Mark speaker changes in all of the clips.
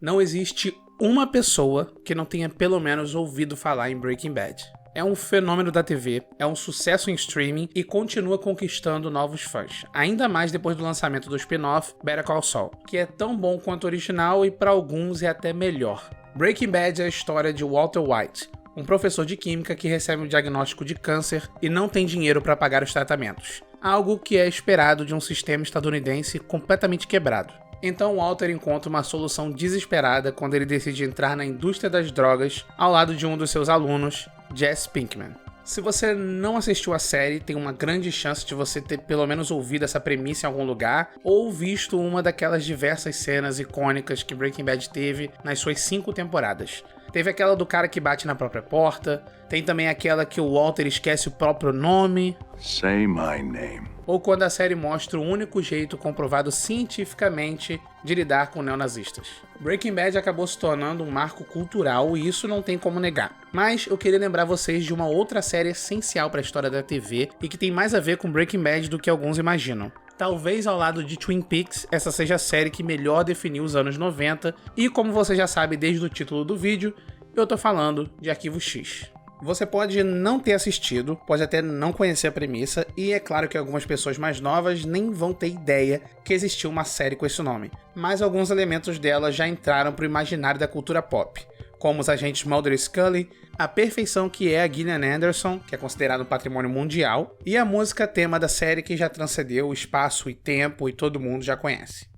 Speaker 1: Não existe uma pessoa que não tenha pelo menos ouvido falar em Breaking Bad. É um fenômeno da TV, é um sucesso em streaming e continua conquistando novos fãs. Ainda mais depois do lançamento do spin-off Better Call Saul, que é tão bom quanto o original e para alguns é até melhor. Breaking Bad é a história de Walter White, um professor de química que recebe um diagnóstico de câncer e não tem dinheiro para pagar os tratamentos. Algo que é esperado de um sistema estadunidense completamente quebrado. Então Walter encontra uma solução desesperada quando ele decide entrar na indústria das drogas ao lado de um dos seus alunos, Jesse Pinkman. Se você não assistiu a série, tem uma grande chance de você ter pelo menos ouvido essa premissa em algum lugar ou visto uma daquelas diversas cenas icônicas que Breaking Bad teve nas suas 5 temporadas. Teve aquela do cara que bate na própria porta, tem também aquela que o Walter esquece o próprio nome.
Speaker 2: Say my name.
Speaker 1: Ou quando a série mostra o único jeito comprovado cientificamente de lidar com neonazistas. Breaking Bad acabou se tornando um marco cultural e isso não tem como negar. Mas eu queria lembrar vocês de uma outra série essencial para a história da TV e que tem mais a ver com Breaking Bad do que alguns imaginam. Talvez ao lado de Twin Peaks, essa seja a série que melhor definiu os anos 90 e, como você já sabe desde o título do vídeo, eu tô falando de Arquivo X. Você pode não ter assistido, pode até não conhecer a premissa, e é claro que algumas pessoas mais novas nem vão ter ideia que existiu uma série com esse nome, mas alguns elementos dela já entraram pro imaginário da cultura pop, como os agentes Mulder e Scully, a perfeição que é a Gillian Anderson, que é considerado um patrimônio mundial, e a música tema da série que já transcendeu o espaço e tempo e todo mundo já conhece.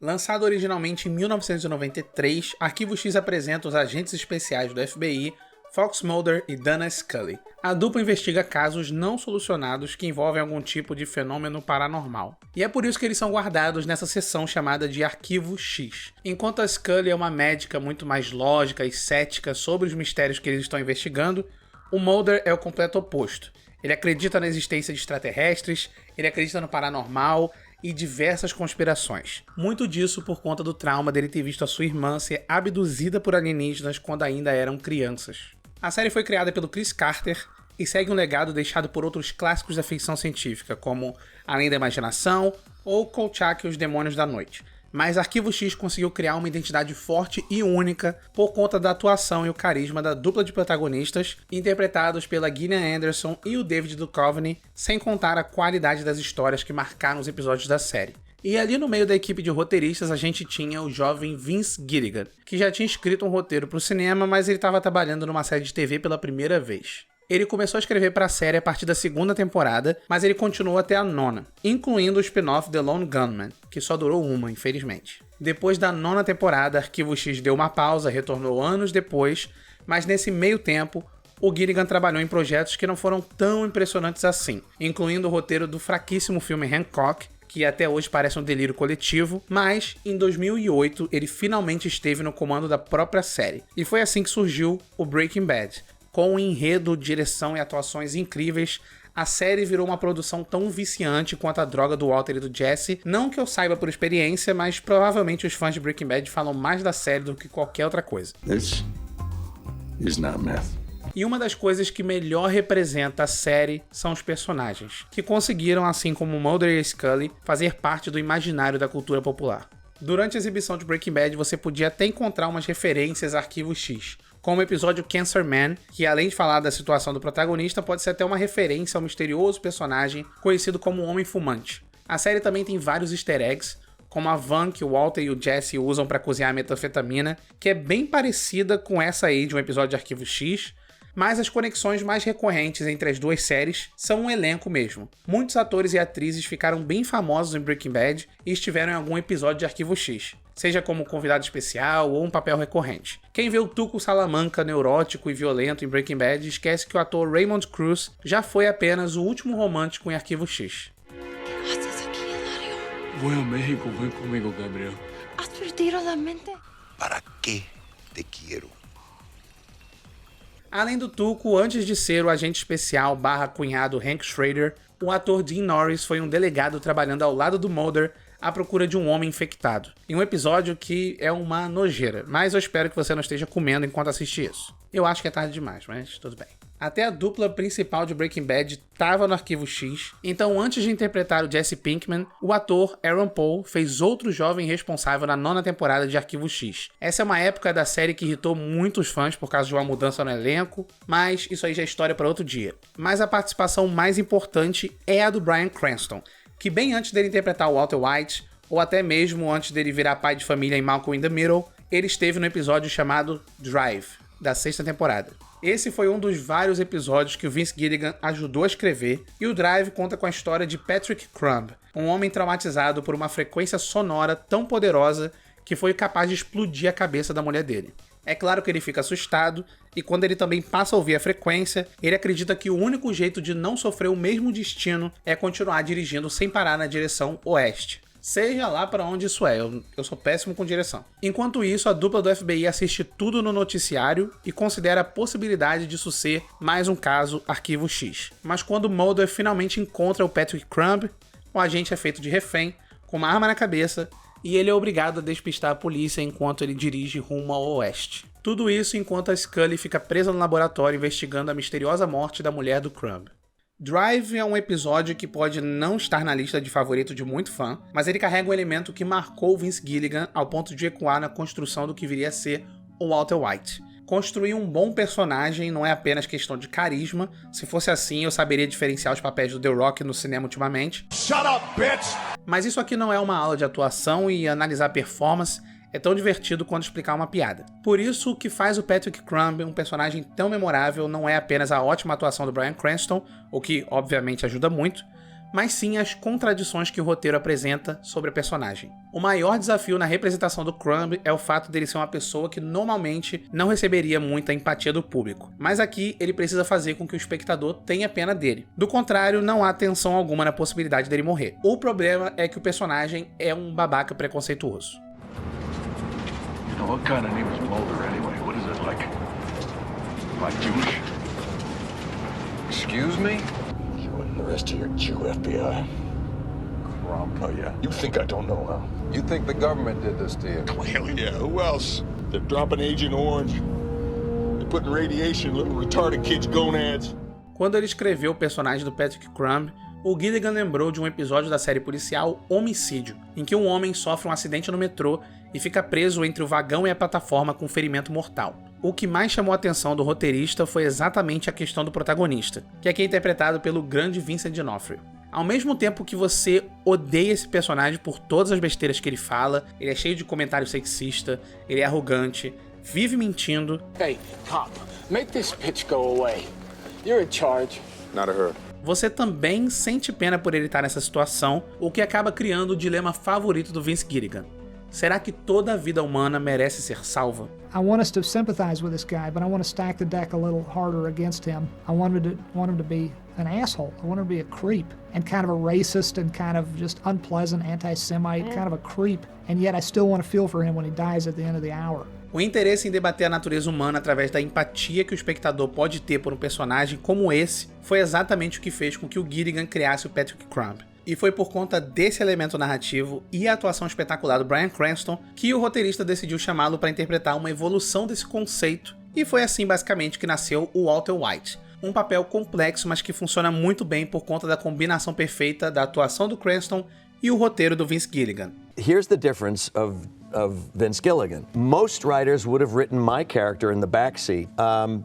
Speaker 1: Lançado originalmente em 1993, Arquivo X apresenta os agentes especiais do FBI, Fox Mulder e Dana Scully. A dupla investiga casos não solucionados que envolvem algum tipo de fenômeno paranormal. E é por isso que eles são guardados nessa seção chamada de Arquivo X. Enquanto a Scully é uma médica muito mais lógica e cética sobre os mistérios que eles estão investigando, o Mulder é o completo oposto. Ele acredita na existência de extraterrestres, ele acredita no paranormal e diversas conspirações. Muito disso por conta do trauma dele ter visto a sua irmã ser abduzida por alienígenas quando ainda eram crianças. A série foi criada pelo Chris Carter e segue um legado deixado por outros clássicos da ficção científica, como Além da Imaginação ou Kolchak e os Demônios da Noite. Mas Arquivo X conseguiu criar uma identidade forte e única por conta da atuação e o carisma da dupla de protagonistas, interpretados pela Gillian Anderson e o David Duchovny, sem contar a qualidade das histórias que marcaram os episódios da série. E ali no meio da equipe de roteiristas a gente tinha o jovem Vince Gilligan, que já tinha escrito um roteiro para o cinema, mas ele estava trabalhando numa série de TV pela primeira vez. Ele começou a escrever para a série a partir da 2ª temporada, mas ele continuou até a 9ª, incluindo o spin-off The Lone Gunman, que só durou uma, infelizmente. Depois da 9ª temporada, Arquivo X deu uma pausa, retornou anos depois, mas nesse meio tempo, o Gilligan trabalhou em projetos que não foram tão impressionantes assim, incluindo o roteiro do fraquíssimo filme Hancock, que até hoje parece um delírio coletivo, mas em 2008 ele finalmente esteve no comando da própria série. E foi assim que surgiu o Breaking Bad. Com um enredo, direção e atuações incríveis, a série virou uma produção tão viciante quanto a droga do Walter e do Jesse. Não que eu saiba por experiência, mas provavelmente os fãs de Breaking Bad falam mais da série do que qualquer outra coisa.
Speaker 2: This is not meth.
Speaker 1: E uma das coisas que melhor representa a série são os personagens, que conseguiram, assim como Mulder e Scully, fazer parte do imaginário da cultura popular. Durante a exibição de Breaking Bad, você podia até encontrar umas referências a Arquivo X, como o episódio Cancer Man, que além de falar da situação do protagonista, pode ser até uma referência ao misterioso personagem conhecido como Homem Fumante. A série também tem vários easter eggs, como a van que o Walter e o Jesse usam para cozinhar a metanfetamina, que é bem parecida com essa aí de um episódio de Arquivo X, mas as conexões mais recorrentes entre as duas séries são um elenco mesmo. Muitos atores e atrizes ficaram bem famosos em Breaking Bad e estiveram em algum episódio de Arquivo X, seja como convidado especial ou um papel recorrente. Quem vê o Tuco Salamanca neurótico e violento em Breaking Bad esquece que o ator Raymond Cruz já foi apenas o último romântico em Arquivo X.
Speaker 2: Voy a México, ven conmigo, Gabriel.
Speaker 3: ¿Has perdido la mente?
Speaker 4: ¿Para qué te quiero?
Speaker 1: Além do Tuco, antes de ser o agente especial / cunhado Hank Schrader, o ator Dean Norris foi um delegado trabalhando ao lado do Mulder à procura de um homem infectado. Em um episódio que é uma nojeira, mas eu espero que você não esteja comendo enquanto assiste isso. Eu acho que é tarde demais, mas tudo bem. Até a dupla principal de Breaking Bad estava no Arquivo X, então antes de interpretar o Jesse Pinkman, o ator Aaron Paul fez outro jovem responsável na 9ª temporada de Arquivo X. Essa é uma época da série que irritou muitos fãs por causa de uma mudança no elenco, mas isso aí já é história para outro dia. Mas a participação mais importante é a do Bryan Cranston, que bem antes dele interpretar o Walter White, ou até mesmo antes dele virar pai de família em Malcolm in the Middle, ele esteve no episódio chamado Drive, da 6ª temporada. Esse foi um dos vários episódios que o Vince Gilligan ajudou a escrever, e o Drive conta com a história de Patrick Crumb, um homem traumatizado por uma frequência sonora tão poderosa que foi capaz de explodir a cabeça da mulher dele. É claro que ele fica assustado, e quando ele também passa a ouvir a frequência, ele acredita que o único jeito de não sofrer o mesmo destino é continuar dirigindo sem parar na direção oeste. Seja lá para onde isso é, eu sou péssimo com direção. Enquanto isso, a dupla do FBI assiste tudo no noticiário e considera a possibilidade disso ser mais um caso Arquivo X. Mas quando Mulder finalmente encontra o Patrick Crumb, o agente é feito de refém, com uma arma na cabeça, e ele é obrigado a despistar a polícia enquanto ele dirige rumo ao oeste. Tudo isso enquanto a Scully fica presa no laboratório investigando a misteriosa morte da mulher do Crumb. Drive é um episódio que pode não estar na lista de favorito de muito fã, mas ele carrega um elemento que marcou Vince Gilligan ao ponto de ecoar na construção do que viria a ser o Walter White. Construir um bom personagem não é apenas questão de carisma. Se fosse assim, eu saberia diferenciar os papéis do The Rock no cinema ultimamente.
Speaker 5: Shut up, bitch!
Speaker 1: Mas isso aqui não é uma aula de atuação, e analisar performance é tão divertido quanto explicar uma piada. Por isso, o que faz o Patrick Crumb um personagem tão memorável não é apenas a ótima atuação do Bryan Cranston, o que obviamente ajuda muito, mas sim as contradições que o roteiro apresenta sobre a personagem. O maior desafio na representação do Crumb é o fato dele ser uma pessoa que normalmente não receberia muita empatia do público, mas aqui ele precisa fazer com que o espectador tenha pena dele. Do contrário, não há tensão alguma na possibilidade dele morrer. O problema é que o personagem é um babaca preconceituoso.
Speaker 2: You know, what kind of name is Mulder anyway? What is it, like Jewish?
Speaker 4: Excuse me?
Speaker 5: You and the rest of your Jew FBI.
Speaker 2: Crumb.
Speaker 5: Oh, yeah. You think I don't know, huh?
Speaker 4: You think the government did this to you?
Speaker 5: Well, hell yeah. Who else? They're dropping Agent Orange. They're putting radiation in little retarded kids' gonads.
Speaker 1: Quando ele escreveu o personagem do Patrick Crumb, o Gilligan lembrou de um episódio da série policial Homicídio, em que um homem sofre um acidente no metrô e fica preso entre o vagão e a plataforma com ferimento mortal. O que mais chamou a atenção do roteirista foi exatamente a questão do protagonista, que aqui é interpretado pelo grande Vincent D'Onofrio. Ao mesmo tempo que você odeia esse personagem por todas as besteiras que ele fala, ele é cheio de comentário sexista, ele é arrogante, vive mentindo.
Speaker 6: Hey, cop, make this bitch go away. You're in charge.
Speaker 5: Not a her.
Speaker 1: Você também sente pena por ele estar nessa situação, o que acaba criando o dilema favorito do Vince Gilligan. Será que toda a vida humana merece ser salva?
Speaker 7: I want us to sympathize with this guy, but I want to stack the deck a little harder against him. I want him to be an asshole. I want him to be a creep and kind of a racist and kind of just unpleasant anti-Semite, kind of a creep. And yet I still want to feel for him when he dies at the end of the hour.
Speaker 1: O interesse em debater a natureza humana através da empatia que o espectador pode ter por um personagem como esse foi exatamente o que fez com que o Gilligan criasse o Patrick Crumb. E foi por conta desse elemento narrativo e a atuação espetacular do Bryan Cranston que o roteirista decidiu chamá-lo para interpretar uma evolução desse conceito, e foi assim basicamente que nasceu o Walter White. Um papel complexo, mas que funciona muito bem por conta da combinação perfeita da atuação do Cranston e o roteiro do Vince Gilligan.
Speaker 8: Here's the difference of Vince Gilligan. Most writers would have written my character in the backseat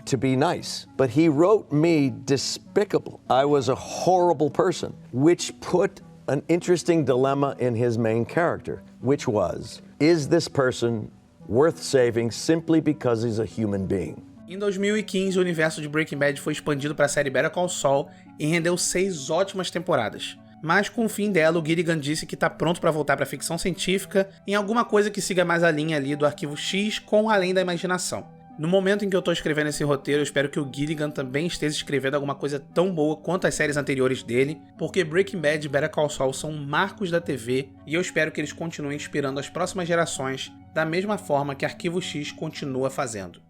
Speaker 8: to be nice, but he wrote me despicable. I was a horrible person, which put an interesting dilemma in his main character, which was, is this person worth saving simply because he's a human being?
Speaker 1: Em 2015, o universo de Breaking Bad foi expandido para a série Better Call Saul e rendeu 6 ótimas temporadas. Mas com o fim dela, o Gilligan disse que está pronto para voltar para a ficção científica em alguma coisa que siga mais a linha ali do Arquivo X com Além da Imaginação. No momento em que eu estou escrevendo esse roteiro, eu espero que o Gilligan também esteja escrevendo alguma coisa tão boa quanto as séries anteriores dele, porque Breaking Bad e Better Call Saul são marcos da TV e eu espero que eles continuem inspirando as próximas gerações da mesma forma que Arquivo X continua fazendo.